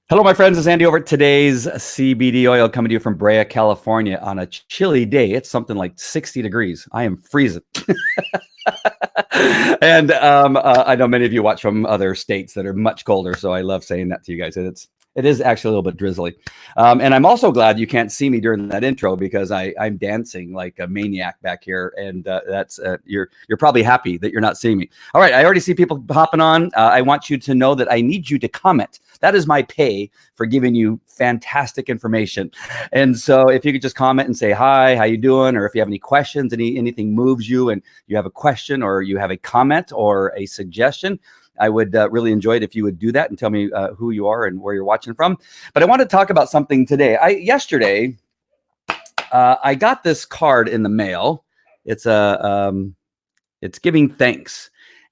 Hello, my friends. It's Andy over at Today's CBD Oil, coming to you from Brea, California on a chilly day. It's something like 60 degrees. I am freezing. And I know many of you watch from other states that are much colder, so I love saying that to you guys. It is actually a little bit drizzly. And I'm also glad you can't see me during that intro, because I'm dancing like a maniac back here. And that's you're probably happy that you're not seeing me. All right, I already see people hopping on. I want you to know that I need you to comment. That is my pay for giving you fantastic information. And so if you could just comment and say, hi, how you doing? Or if you have any questions, anything moves you and you have a question or you have a comment or a suggestion, I would really enjoy it if you would do that and tell me who you are and where you're watching from. But I want to talk about something today. Yesterday, I got this card in the mail. It's giving thanks.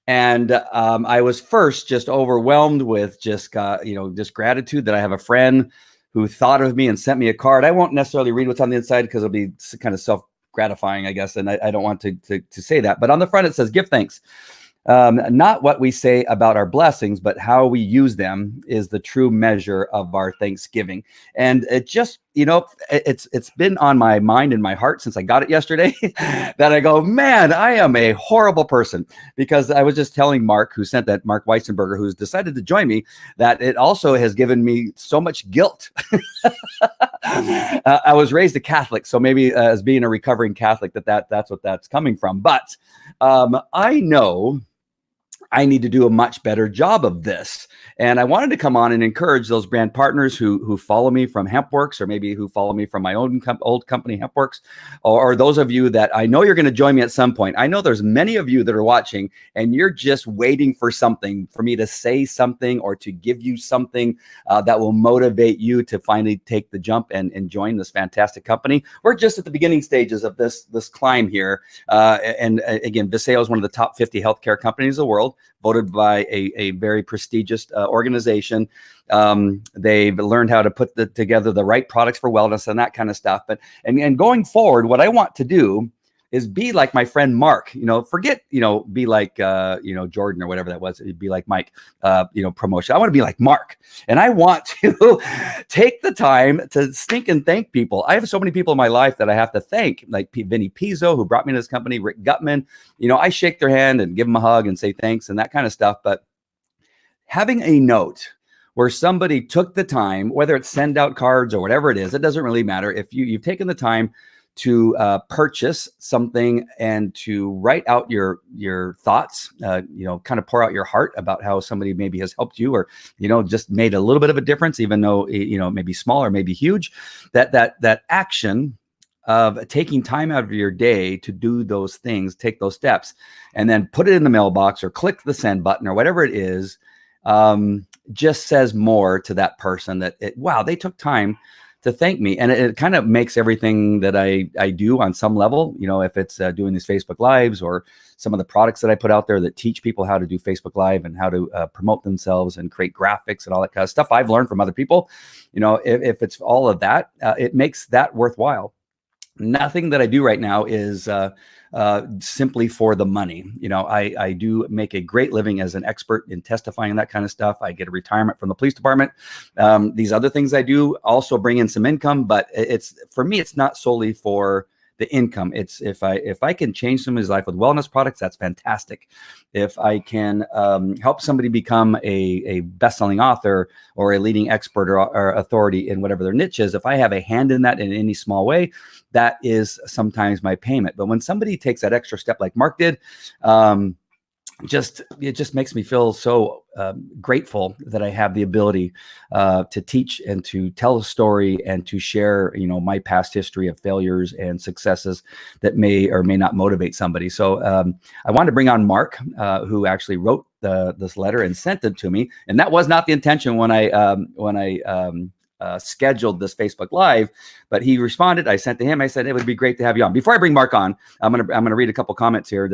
And I was first just overwhelmed with just gratitude that I have a friend who thought of me and sent me a card. I won't necessarily read what's on the inside because it'll be kind of self-gratifying, I guess, and I don't want to say that. But on the front, it says, give thanks. Not what we say about our blessings, but how we use them is the true measure of our thanksgiving. And it just, it's been on my mind and my heart since I got it yesterday that I go, man, I am a horrible person, because I was just telling Mark, who sent that, Mark Weisenberger, who's decided to join me, that it also has given me so much guilt. I was raised a Catholic, so maybe as being a recovering Catholic, that's what that's coming from. But I know I need to do a much better job of this. And I wanted to come on and encourage those brand partners who follow me from HempWorks, or maybe who follow me from my own old company, HempWorks, or those of you that I know you're going to join me at some point. I know there's many of you that are watching and you're just waiting for something, for me to say something or to give you something that will motivate you to finally take the jump and join this fantastic company. We're just at the beginning stages of this climb here. And again, Viseo is one of the top 50 healthcare companies in the world, voted by a very prestigious organization. They've learned how to put together the right products for wellness and that kind of stuff. But and going forward, what I want to do is be like my friend Mark. Forget be like Jordan or whatever that was. It'd be like Mike. Promotion. I want to be like Mark, and I want to take the time to stink and thank people. I have so many people in my life that I have to thank, like Vinny Pizzo, who brought me to this company, Rick Gutman. I shake their hand and give them a hug and say thanks and that kind of stuff. But having a note where somebody took the time, whether it's send out cards or whatever it is, it doesn't really matter. If you've taken the time to purchase something and to write out your thoughts, kind of pour out your heart about how somebody maybe has helped you, or, just made a little bit of a difference, even though, maybe small or maybe huge, that action of taking time out of your day to do those things, take those steps, and then put it in the mailbox or click the send button or whatever it is, just says more to that person that, wow, they took time to thank me. And it kind of makes everything that I do on some level, if it's doing these Facebook Lives or some of the products that I put out there that teach people how to do Facebook Live and how to promote themselves and create graphics and all that kind of stuff I've learned from other people. If it's all of that, it makes that worthwhile. Nothing that I do right now is simply for the money. I do make a great living as an expert in testifying and that kind of stuff. I get a retirement from the police department. These other things I do also bring in some income, but for me, it's not solely for the income. It's if I can change somebody's life with wellness products, that's fantastic. If I can help somebody become a best-selling author or a leading expert or authority in whatever their niche is, if I have a hand in that in any small way, that is sometimes my payment. But when somebody takes that extra step like Mark did, it just makes me feel so grateful that I have the ability to teach and to tell a story and to share, my past history of failures and successes that may or may not motivate somebody. So I wanted to bring on Mark, who actually wrote this letter and sent it to me. And that was not the intention when I scheduled this Facebook Live, but he responded. I sent to him. I said, it would be great to have you on. Before I bring Mark on, I'm gonna read a couple comments here.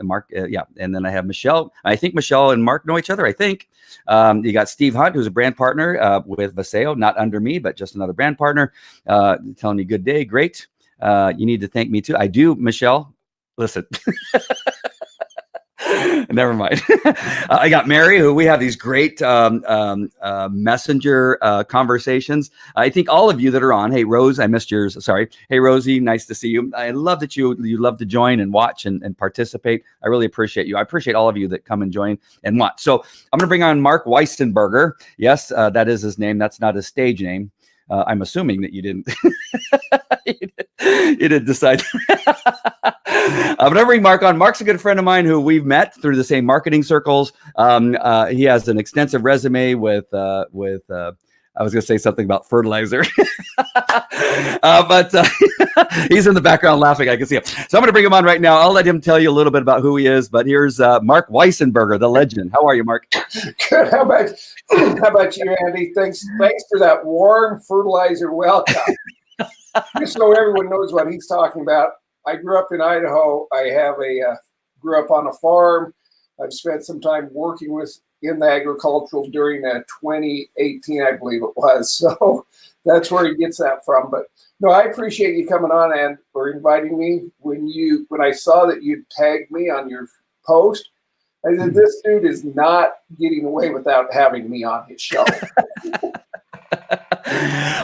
Mark, yeah. And then I have Michelle. I think Michelle and Mark know each other, I think. You got Steve Hunt, who's a brand partner with Vaseo, not under me, but just another brand partner, telling you good day. Great. You need to thank me too. I do, Michelle. Listen. Never mind. I got Mary, who we have these great messenger conversations. I think all of you that are on. Hey, Rose, I missed yours. Sorry. Hey, Rosie, nice to see you. I love that you love to join and watch and participate. I really appreciate you. I appreciate all of you that come and join and watch. So I'm going to bring on Mark Weisenberger. Yes, that is his name. That's not his stage name. I'm assuming that you didn't. you didn't decide. I'm going to bring Mark on. Mark's a good friend of mine who we've met through the same marketing circles. He has an extensive resume with I was going to say something about fertilizer, but he's in the background laughing. I can see him. So I'm going to bring him on right now. I'll let him tell you a little bit about who he is. But here's Mark Weisenberger, the legend. How are you, Mark? Good. How about you, Andy? Thanks for that warm fertilizer welcome. Just so everyone knows what he's talking about. I grew up in Idaho. I grew up on a farm. I've spent some time working in the agricultural during 2018, I believe it was. So that's where he gets that from. But no, I appreciate you coming on and or inviting me. When I saw that you tagged me on your post, I said, this dude is not getting away without having me on his show.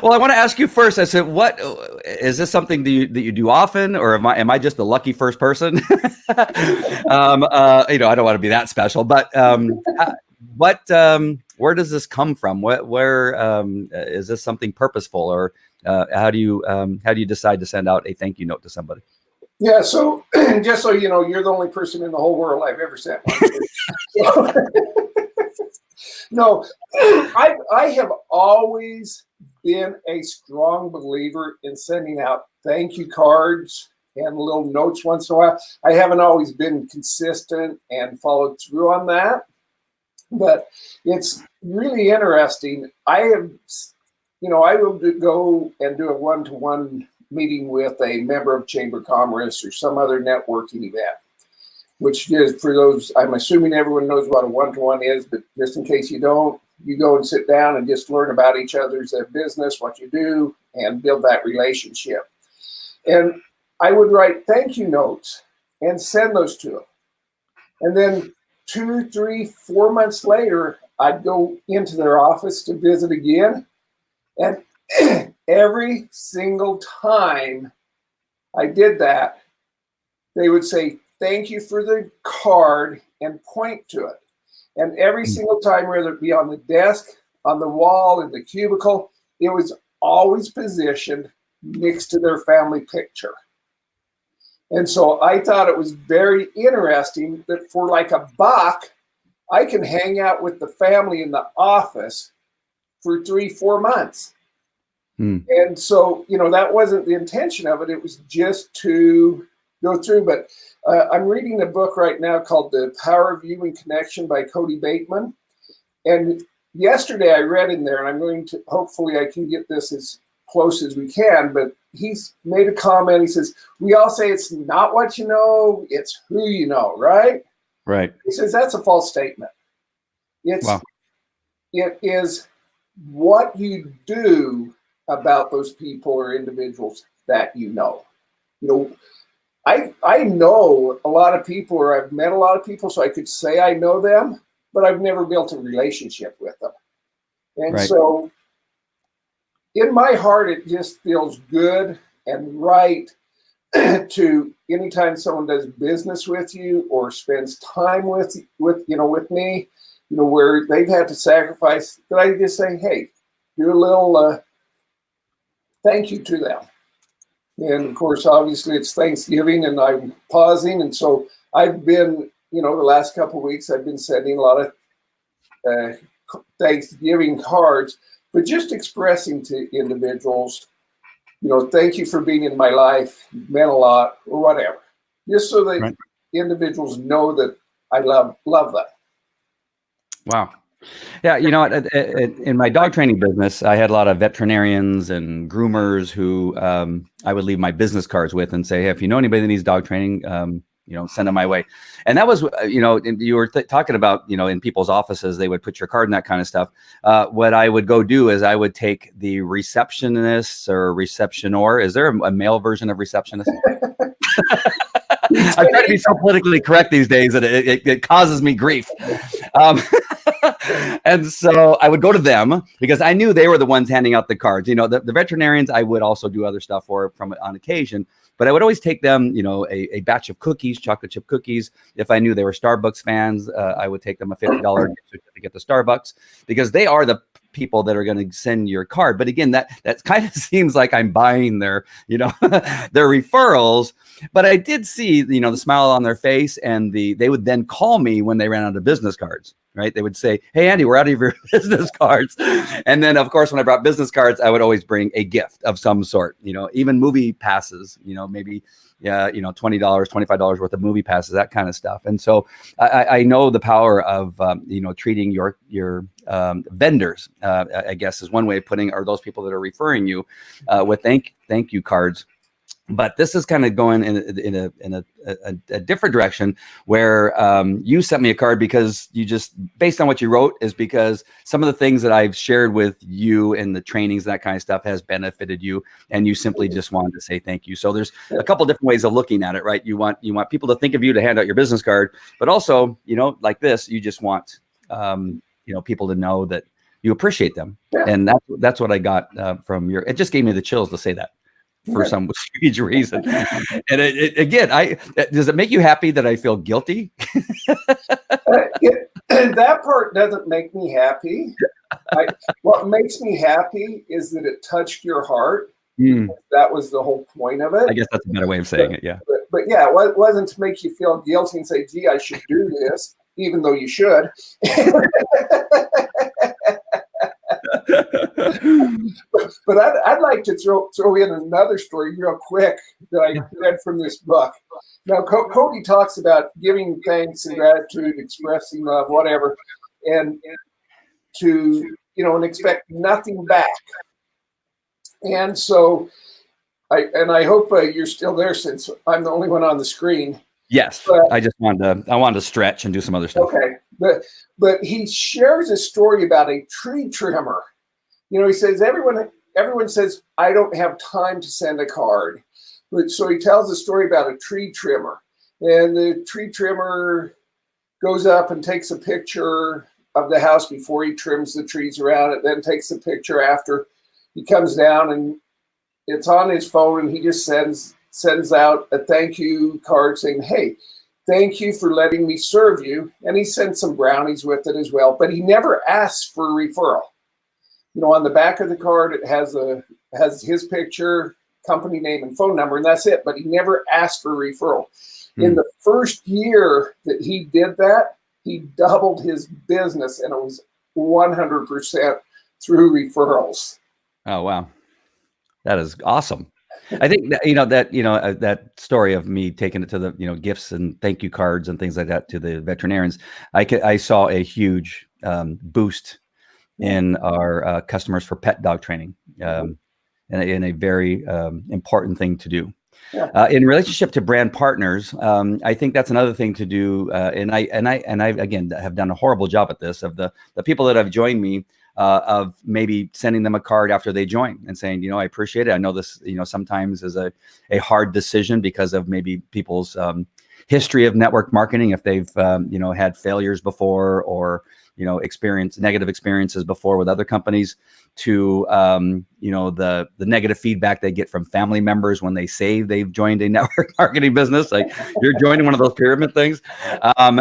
Well, I want to ask you first. I said, "What is this something that you do often, or am I just the lucky first person?" I don't want to be that special, but where does this come from? Where is this something purposeful, or how do you decide to send out a thank you note to somebody? Yeah. So just so you know, you're the only person in the whole world I've ever sent one to. No, I have always been a strong believer in sending out thank you cards and little notes once in a while. I haven't always been consistent and followed through on that, but it's really interesting. I will go and do a one-to-one meeting with a member of Chamber of Commerce or some other networking event, which is for those, I'm assuming everyone knows what a one-to-one is, but just in case you don't, you go and sit down and just learn about each other's business, what you do, and build that relationship. And I would write thank you notes and send those to them. And then 2, 3, 4 months later, I'd go into their office to visit again. And every single time I did that, they would say, thank you for the card and point to it. And every single time, whether it be on the desk, on the wall, in the cubicle, it was always positioned next to their family picture. And so I thought it was very interesting that for like $1, I can hang out with the family in the office for 3-4 months. And so, that wasn't the intention of it. It was just to go through. But I'm reading a book right now called The Power of Human Connection by Cody Bateman. And yesterday I read in there, and I'm going to, hopefully I can get this as close as we can, but he's made a comment. He says, we all say it's not what you know, it's who you know, right? Right. He says that's a false statement. It is what you do about those people or individuals that you know. I know a lot of people, or I've met a lot of people, so I could say I know them, but I've never built a relationship with them. And so in my heart, it just feels good and right to anytime someone does business with you or spends time with me, where they've had to sacrifice, that I just say, hey, do a little thank you to them. And of course, obviously it's Thanksgiving and I'm pausing. And so I've been, the last couple of weeks, I've been sending a lot of Thanksgiving cards, but just expressing to individuals, thank you for being in my life, you've meant a lot, or whatever. Just so that individuals know that I love them. Wow. Yeah, you know, in my dog training business, I had a lot of veterinarians and groomers who I would leave my business cards with and say, hey, if you know anybody that needs dog training, you know, send them my way. And that was, you know, you were talking about, you know, in people's offices, they would put your card and that kind of stuff. What I would go do is I would take the receptionist or receptionor. Is there a male version of receptionist? I try to be so politically correct these days that it causes me grief. And so I would go to them because I knew they were the ones handing out the cards. You know, the veterinarians, I would also do other stuff for from on occasion, but I would always take them, you know, a batch of cookies, chocolate chip cookies. If I knew they were Starbucks fans, I would take them a $50 gift certificate to Starbucks because they are the people that are going to send your card. But again, that kind of seems like I'm buying their, you know, their referrals. But I did see, you know, the smile on their face, and they would then call me when they ran out of business cards. Right? They would say, hey, Andy, we're out of your business cards. And then, of course, when I brought business cards, I would always bring a gift of some sort, you know, even movie passes, you know, maybe, you know, $20, $25 worth of movie passes, that kind of stuff. And so I know the power of, you know, treating your vendors, I guess is one way of putting, or those people that are referring you with thank you cards. But this is kind of going in a different direction where you sent me a card because you just, based on what you wrote, is because some of the things that I've shared with you in the trainings, that kind of stuff has benefited you, and you simply just wanted to say thank you. So there's a couple different ways of looking at it, right? You want people to think of you to hand out your business card, but also, you know, like this, you just want you know, people to know that you appreciate them, and that's what I got from your. It just gave me the chills to say that. For some strange reason. And again, does it make you happy that I feel guilty? That part doesn't make me happy. What makes me happy is that it touched your heart. That was the whole point of it. I guess that's a better way of saying it, yeah. But yeah, it wasn't to make you feel guilty and say, gee, I should do this, even though you should. But I'd like to throw in another story real quick that I read from this book. Now, Cody talks about giving thanks and gratitude, expressing love, whatever, and to, you know, and expect nothing back. And so, I hope you're still there since I'm the only one on the screen. Yes, but I wanted to stretch and do some other stuff. Okay, but he shares a story about a tree trimmer. You know, he says everyone says, I don't have time to send a card. But so he tells a story about a tree trimmer. And the tree trimmer goes up and takes a picture of the house before he trims the trees around it, then takes a picture after he comes down, and it's on his phone, and he just sends out a thank you card saying, hey, thank you for letting me serve you. And he sends some brownies with it as well, but he never asks for a referral. You know, on the back of the card, it has his picture, company name, and phone number, and that's it. But he never asked for a referral. In the first year that he did that, he doubled his business, and it was 100% through referrals. Oh, wow. That is awesome. I think that, that story of me taking it to the, gifts and thank you cards and things like that to the veterinarians, I saw a huge boost in our customers for pet dog training, and a very important thing to do. Yeah. In relationship to brand partners, I think that's another thing to do. And I again have done a horrible job at this, of the people that have joined me, of maybe sending them a card after they join and saying, I appreciate it. I know this, sometimes is a hard decision because of maybe people's history of network marketing. If they've, had failures before, or, experienced negative experiences before with other companies, to, the negative feedback they get from family members when they say they've joined a network marketing business, like you're joining one of those pyramid things,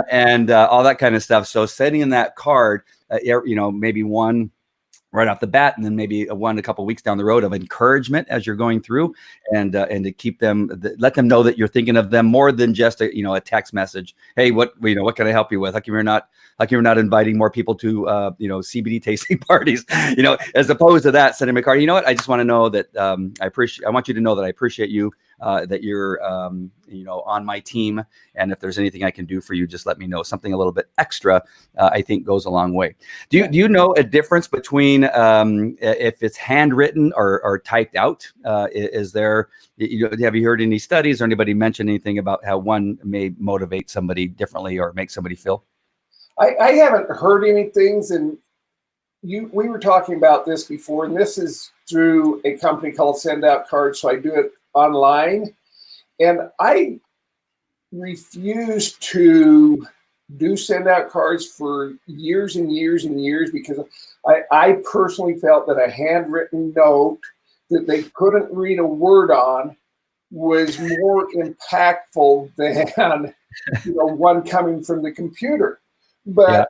and all that kind of stuff. So sending in that card, maybe one right off the bat, and then maybe one a couple of weeks down the road of encouragement as you're going through, and to keep them, let them know that you're thinking of them more than just a text message. Hey, what can I help you with? How come you're not inviting more people to CBD tasting parties? As opposed to that, sending them a card. You know what? I just want to know that I want you to know that I appreciate you. that you're, on my team. And if there's anything I can do for you, just let me know. Something a little bit extra, I think goes a long way. Do you know a difference between if it's handwritten or typed out? Is there, have you heard any studies or anybody mention anything about how one may motivate somebody differently or make somebody feel? I haven't heard any things, and we were talking about this before, and this is through a company called Send Out Cards, so I do it online. And I refused to do send out cards for years and years and years because I personally felt that a handwritten note that they couldn't read a word on was more impactful than one coming from the computer. But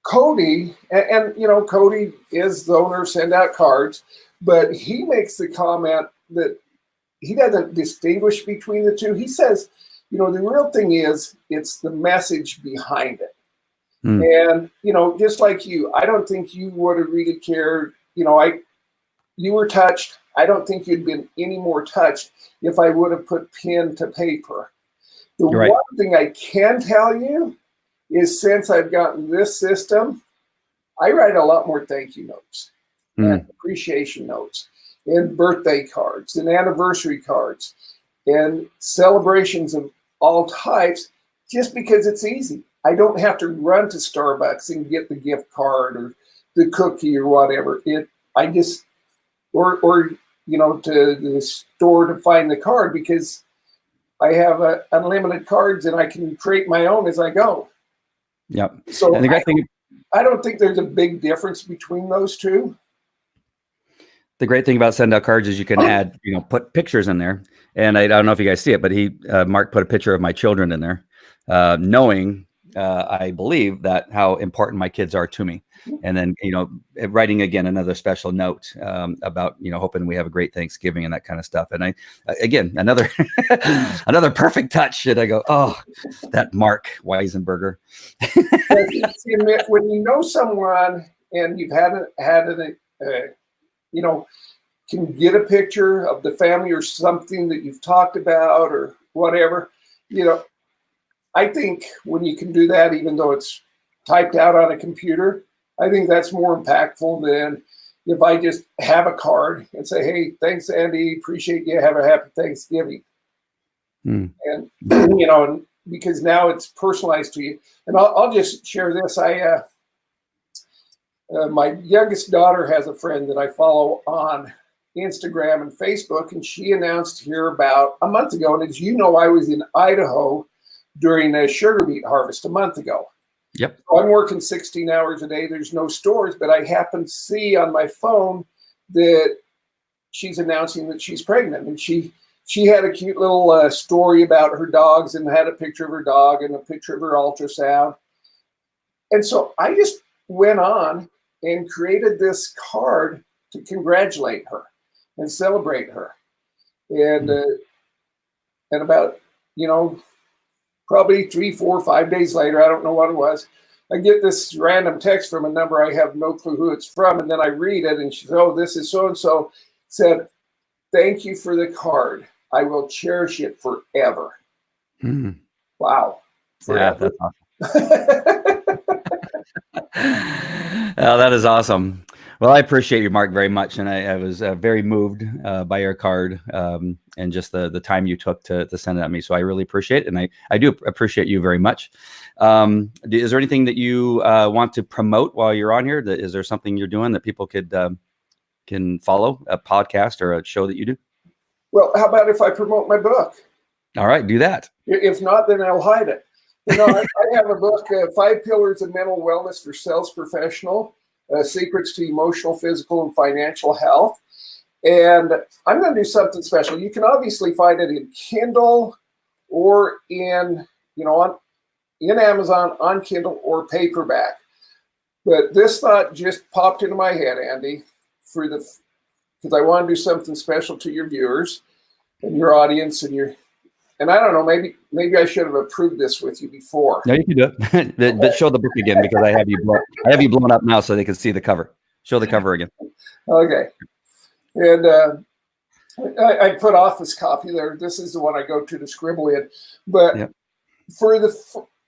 Cody, and Cody is the owner of Send Out Cards, but he makes the comment that he doesn't distinguish between the two. He says, the real thing is it's the message behind it. And, just like you, I don't think you would have really cared. You were touched. I don't think you'd been any more touched if I would have put pen to paper. The one thing I can tell you is since I've gotten this system, I write a lot more thank you notes and appreciation notes and birthday cards and anniversary cards and celebrations of all types just because it's easy. I don't have to run to Starbucks and get the gift card or the cookie or whatever. Or to the store to find the card because I have unlimited cards and I can create my own as I go. Yep. So and the great thing, I don't think there's a big difference between those two. The great thing about Send Out Cards is you can add, put pictures in there. And I don't know if you guys see it, but Mark put a picture of my children in there, knowing, I believe that how important my kids are to me. And then, writing again, another special note about, hoping we have a great Thanksgiving and that kind of stuff. And another, another perfect touch. And I go, oh, that Mark Weisenberger. When you know someone and you've can get a picture of the family or something that you've talked about or whatever, I think when you can do that, even though it's typed out on a computer, I think that's more impactful than if I just have a card and say, hey, thanks, Andy. Appreciate you. Have a happy Thanksgiving. And, and because now it's personalized to you. And I'll just share this. My youngest daughter has a friend that I follow on Instagram and Facebook, and she announced here about a month ago. And as you know, I was in Idaho during a sugar beet harvest a month ago. Yep. So I'm working 16 hours a day. There's no stores, but I happen to see on my phone that she's announcing that she's pregnant. And she had a cute little story about her dogs and had a picture of her dog and a picture of her ultrasound. And so I just went on and created this card to congratulate her and celebrate her. And about, probably 3, 4, 5 days later, I don't know what it was, I get this random text from a number I have no clue who it's from. And then I read it and she says, oh, this is so-and-so, said, thank you for the card. I will cherish it forever. Wow. Forever. Yeah, that's awesome. Oh, that is awesome. Well, I appreciate you, Mark, very much. And I was very moved by your card and just the time you took to send it to me. So I really appreciate it. And I do appreciate you very much. Is there anything that you want to promote while you're on here? Is there something you're doing that people can follow, a podcast or a show that you do? Well, how about if I promote my book? All right, do that. If not, then I'll hide it. I have a book, 5 Pillars of Mental Wellness for Sales Professional. Secrets to Emotional, Physical, and Financial Health. And I'm going to do something special. You can obviously find it in Kindle or in Amazon, on Kindle or paperback. But this thought just popped into my head, Andy, because I want to do something special to your viewers and your audience and I don't know, maybe I should have approved this with you before. No, you can do it. But show the book again because I have you blown up now so they can see the cover. Show the cover again. Okay. And I put office copy there. This is the one I go to scribble in. But Yep.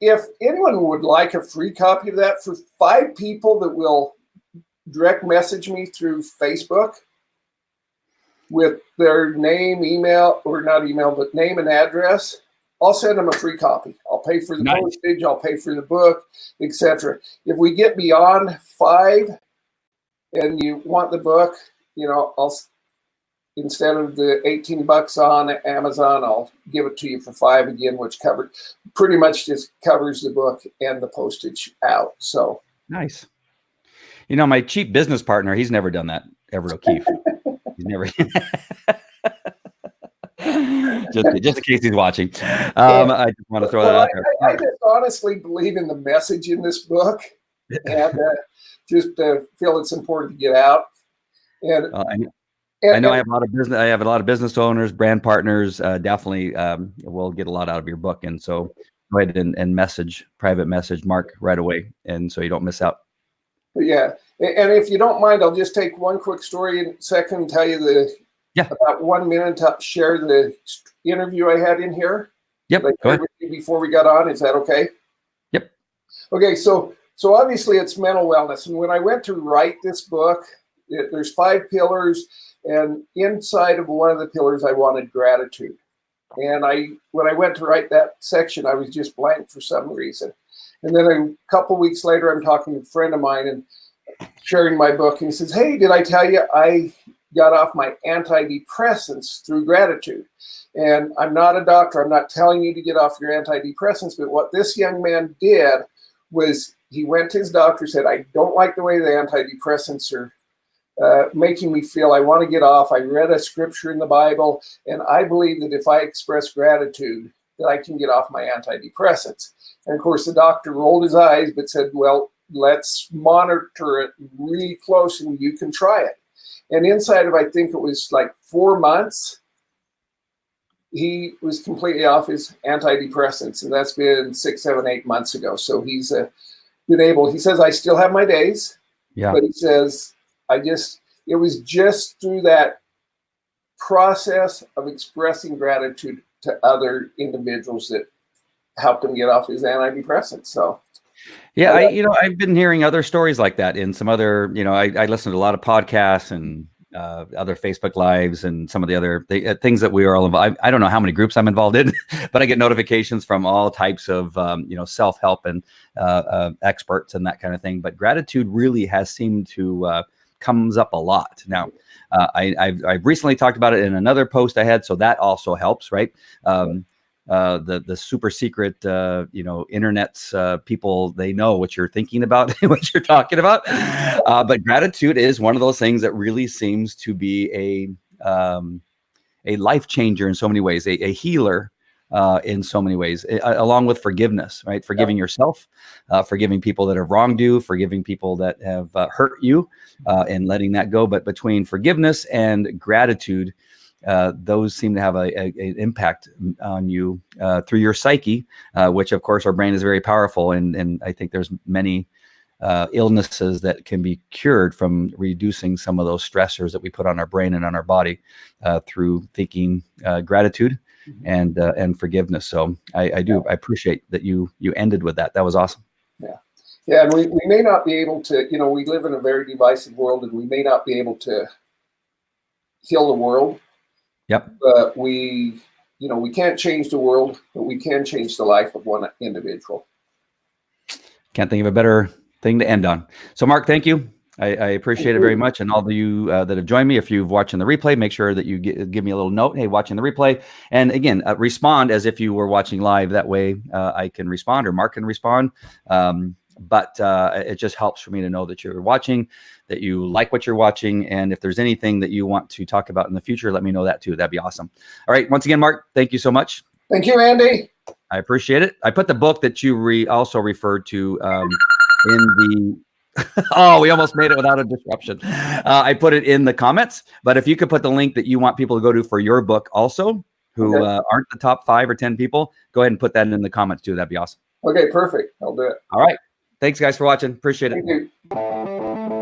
if anyone would like a free copy of that, for 5 people that will direct message me through Facebook with their name, email, or not email, but name and address, I'll send them a free copy. I'll pay for the postage, I'll pay for the book, etc. If we get beyond 5 and you want the book, I'll, instead of the $18 on Amazon, I'll give it to you for 5 again, which pretty much just covers the book and the postage out. So nice. My cheap business partner, he's never done that, Everett O'Keefe. He's never. just in case he's watching. I just want to throw that out there. I just honestly believe in the message in this book, and just feel it's important to get out. And I know I have a lot of business. I have a lot of business owners, brand partners. Definitely, will get a lot out of your book. And so, go ahead and private message Mark right away, and so you don't miss out. Yeah, and if you don't mind, I'll just take one quick story in a second and tell you about 1 minute to share the interview I had in here. Yep. Go ahead. Before we got on, is that okay? Yep. Okay, so obviously it's mental wellness, and when I went to write this book, there's 5 pillars, and inside of one of the pillars, I wanted gratitude. And when I went to write that section, I was just blank for some reason. And then a couple weeks later, I'm talking to a friend of mine and sharing my book, and he says, "Hey, did I tell you I got off my antidepressants through gratitude?" And I'm not a doctor. I'm not telling you to get off your antidepressants, but what this young man did was he went to his doctor, said, "I don't like the way the antidepressants are making me feel. I want to get off. I read a scripture in the Bible, and I believe that if I express gratitude, that I can get off my antidepressants." And of course, the doctor rolled his eyes, but said, "Well, let's monitor it really close, and you can try it." And inside of, I think it was like 4 months, he was completely off his antidepressants, and that's been 6, 7, 8 months ago. So he's been able. He says, "I still have my days," but he says, it was just through that process of expressing gratitude to other individuals that helped him get off his antidepressants. So, yeah, I've been hearing other stories like that in some other, I listen to a lot of podcasts and other Facebook Lives and some of the other things that we are all involved. I don't know how many groups I'm involved in, but I get notifications from all types of, self-help and experts and that kind of thing. But gratitude really has seemed to comes up a lot. Now, I've recently talked about it in another post I had, so that also helps, right? The super secret, internet's people, they know what you're thinking about, what you're talking about. But gratitude is one of those things that really seems to be a life changer in so many ways, a healer in so many ways, along with forgiveness, right? Forgiving yourself, forgiving people that have wronged you, forgiving people that have hurt you, and letting that go. But between forgiveness and gratitude, those seem to have an impact on you through your psyche, which of course our brain is very powerful. And I think there's many illnesses that can be cured from reducing some of those stressors that we put on our brain and on our body through thinking gratitude and forgiveness. So I appreciate that you ended with that. That was awesome. Yeah. And we may not be able to, we live in a very divisive world, and we may not be able to heal the world. Yep. But we can't change the world, but we can change the life of one individual. Can't think of a better thing to end on. So Mark, thank you. I appreciate it very much. And all of you that have joined me, if you've watching the replay, make sure that you give me a little note. Hey, watching the replay. And again, respond as if you were watching live. That way I can respond, or Mark can respond. But it just helps for me to know that you're watching, that you like what you're watching. And if there's anything that you want to talk about in the future, let me know that too. That'd be awesome. All right. Once again, Mark, thank you so much. Thank you, Andy. I appreciate it. I put the book that you also referred to in the... Oh, we almost made it without a disruption. I put it in the comments, but if you could put the link that you want people to go to for your book also, who aren't the top 5 or 10 people, go ahead and put that in the comments too. That'd be awesome. Okay, perfect. I'll do it. All right. Thanks, guys, for watching. Appreciate it. Thank you.